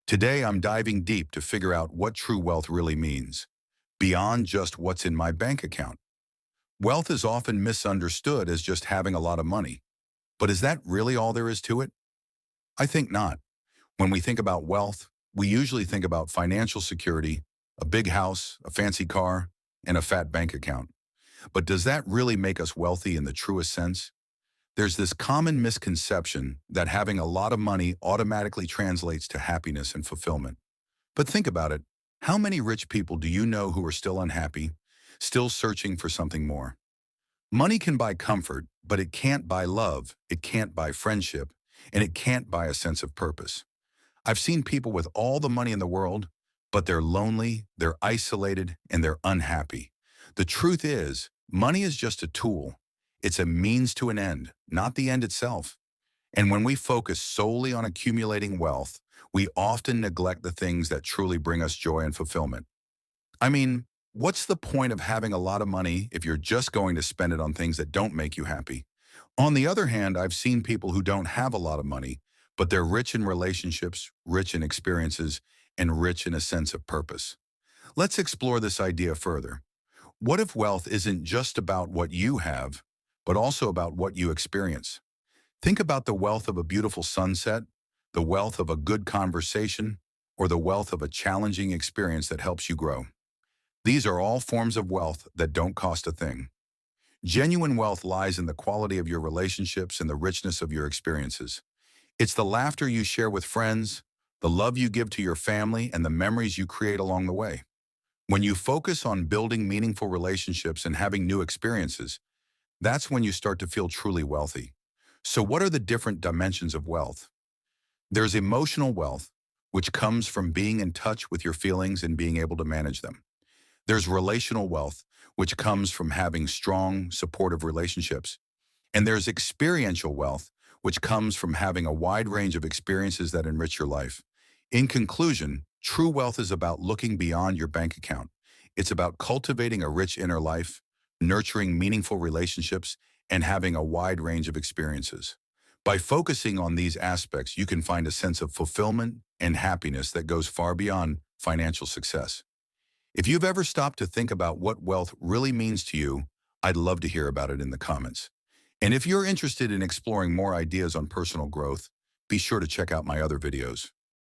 Today, I'm diving deep to figure out what true wealth really means, beyond just what's in my bank account. Wealth is often misunderstood as just having a lot of money. But is that really all there is to it? I think not. When we think about wealth, we usually think about financial security, a big house, a fancy car, and a fat bank account. But does that really make us wealthy in the truest sense? There's this common misconception that having a lot of money automatically translates to happiness and fulfillment. But think about it. How many rich people do you know who are still unhappy, still searching for something more? Money can buy comfort, but it can't buy love, it can't buy friendship, and it can't buy a sense of purpose. I've seen people with all the money in the world, but they're lonely, they're isolated, and they're unhappy. The truth is, money is just a tool. It's a means to an end, not the end itself. And when we focus solely on accumulating wealth, we often neglect the things that truly bring us joy and fulfillment. I mean, what's the point of having a lot of money if you're just going to spend it on things that don't make you happy? On the other hand, I've seen people who don't have a lot of money, but they're rich in relationships, rich in experiences, and rich in a sense of purpose. Let's explore this idea further. What if wealth isn't just about what you have, but also about what you experience? Think about the wealth of a beautiful sunset, the wealth of a good conversation, or the wealth of a challenging experience that helps you grow. These are all forms of wealth that don't cost a thing. Genuine wealth lies in the quality of your relationships and the richness of your experiences. It's the laughter you share with friends, the love you give to your family, and the memories you create along the way. When you focus on building meaningful relationships and having new experiences, that's when you start to feel truly wealthy. So what are the different dimensions of wealth? There's emotional wealth, which comes from being in touch with your feelings and being able to manage them. There's relational wealth, which comes from having strong, supportive relationships. And there's experiential wealth, which comes from having a wide range of experiences that enrich your life. In conclusion, true wealth is about looking beyond your bank account. It's about cultivating a rich inner life, nurturing meaningful relationships, and having a wide range of experiences. By focusing on these aspects, you can find a sense of fulfillment and happiness that goes far beyond financial success. If you've ever stopped to think about what wealth really means to you, I'd love to hear about it in the comments. And if you're interested in exploring more ideas on personal growth, be sure to check out my other videos.